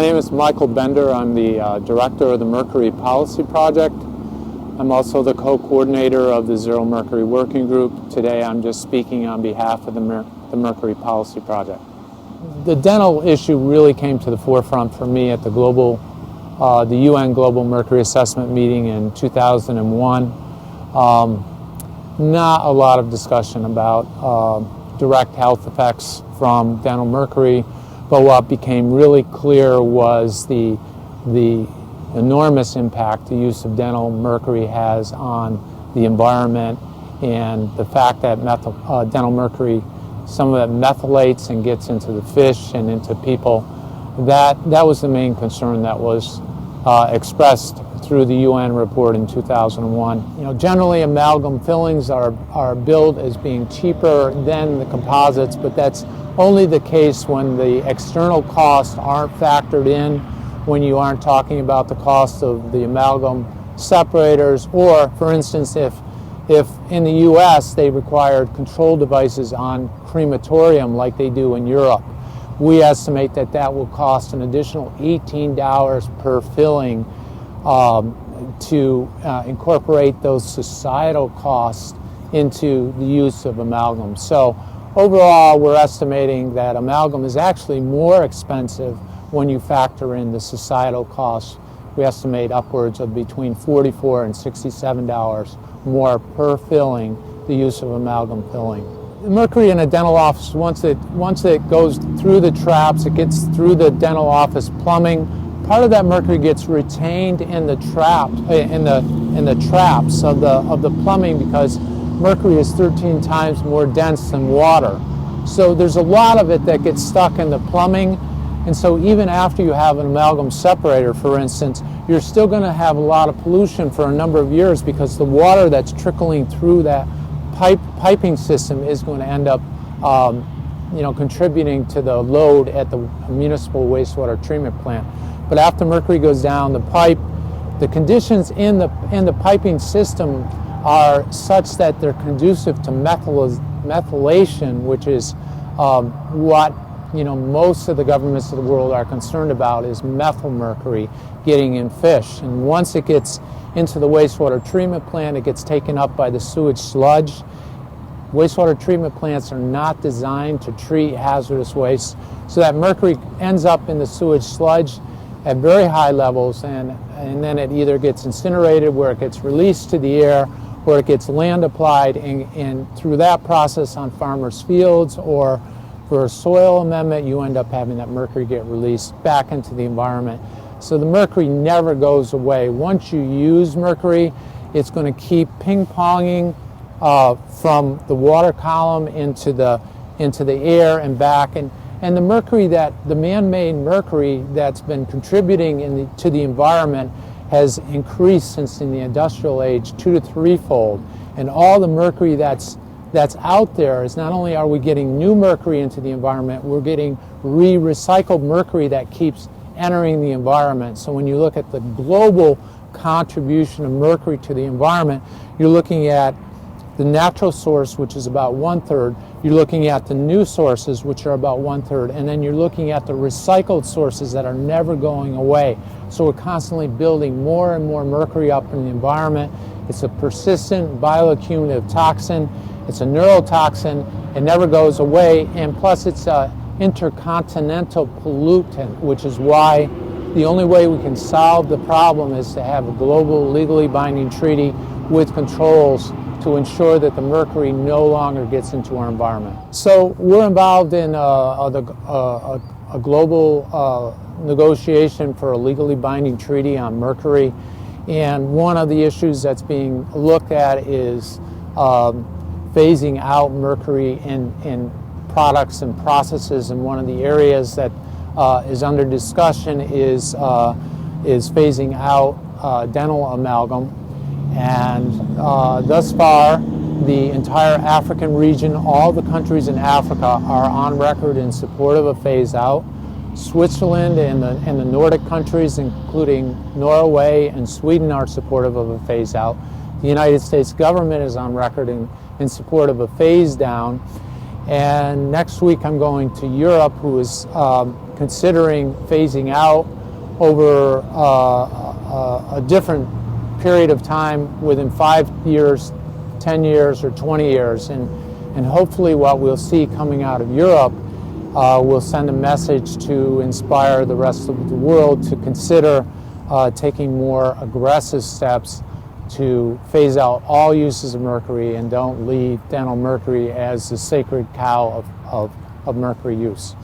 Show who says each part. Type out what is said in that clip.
Speaker 1: name is Michael Bender. I'm the director of the Mercury Policy Project. I'm also the co-coordinator of the Zero Mercury Working Group. Today I'm just speaking on behalf of the Mercury Policy Project. The dental issue really came to the forefront for me at the UN Global Mercury Assessment meeting in 2001. Not a lot of discussion about direct health effects from dental mercury, but what became really clear was the enormous impact the use of dental mercury has on the environment, and the fact that dental mercury, some of it methylates and gets into the fish and into people. That was the main concern that was expressed through the UN report in 2001. Generally amalgam fillings are billed as being cheaper than the composites, but that's only the case when the external costs aren't factored in, when you aren't talking about the cost of the amalgam separators, or for instance if in the US they required control devices on crematorium like they do in Europe. We estimate that will cost an additional $18 per filling to incorporate those societal costs into the use of amalgam. So overall, we're estimating that amalgam is actually more expensive when you factor in the societal costs. We estimate upwards of between $44 and $67 more per filling, the use of amalgam filling. The mercury in a dental office, once it goes through the traps, it gets through the dental office plumbing. Part of that mercury gets retained in the traps of the plumbing, because mercury is 13 times more dense than water. So there's a lot of it that gets stuck in the plumbing, and so even after you have an amalgam separator, for instance, you're still going to have a lot of pollution for a number of years, because the water that's trickling through that piping system is going to end up contributing to the load at the municipal wastewater treatment plant. But after mercury goes down the pipe, the conditions in the piping system are such that they're conducive to methylation, which is what most of the governments of the world are concerned about, is methyl mercury getting in fish. And once it gets into the wastewater treatment plant, it gets taken up by the sewage sludge. Wastewater treatment plants are not designed to treat hazardous waste, so that mercury ends up in the sewage sludge at very high levels, and then it either gets incinerated, where it gets released to the air, or it gets land applied, and through that process on farmers' fields, or for a soil amendment, you end up having that mercury get released back into the environment. So the mercury never goes away. Once you use mercury, it's going to keep ping-ponging from the water column into the air and back. And the mercury, the man-made mercury that's been contributing to the environment, has increased since in the industrial age 2 to 3-fold. And all the mercury that's out there is, not only are we getting new mercury into the environment, we're getting recycled mercury that keeps entering the environment. So when you look at the global contribution of mercury to the environment, you're looking at the natural source, which is about 1/3. You're looking at the new sources, which are about 1/3, and then you're looking at the recycled sources that are never going away. So we're constantly building more and more mercury up in the environment. It's a persistent bioaccumulative toxin. It's a neurotoxin. It never goes away, and plus it's an intercontinental pollutant, which is why the only way we can solve the problem is to have a global legally binding treaty with controls to ensure that the mercury no longer gets into our environment. So we're involved in a global negotiation for a legally binding treaty on mercury, and one of the issues that's being looked at is phasing out mercury in products and processes, and one of the areas that is under discussion is phasing out dental amalgam. And thus far, the entire African region, all the countries in Africa, are on record in support of a phase out. Switzerland and the Nordic countries, including Norway and Sweden, are supportive of a phase out. The United States government is on record in support of a phase down. And next week I'm going to Europe, who is considering phasing out over a different period of time within 5 years, 10 years, or 20 years. And hopefully what we'll see coming out of Europe will send a message to inspire the rest of the world to consider taking more aggressive steps to phase out all uses of mercury and don't leave dental mercury as the sacred cow of mercury use.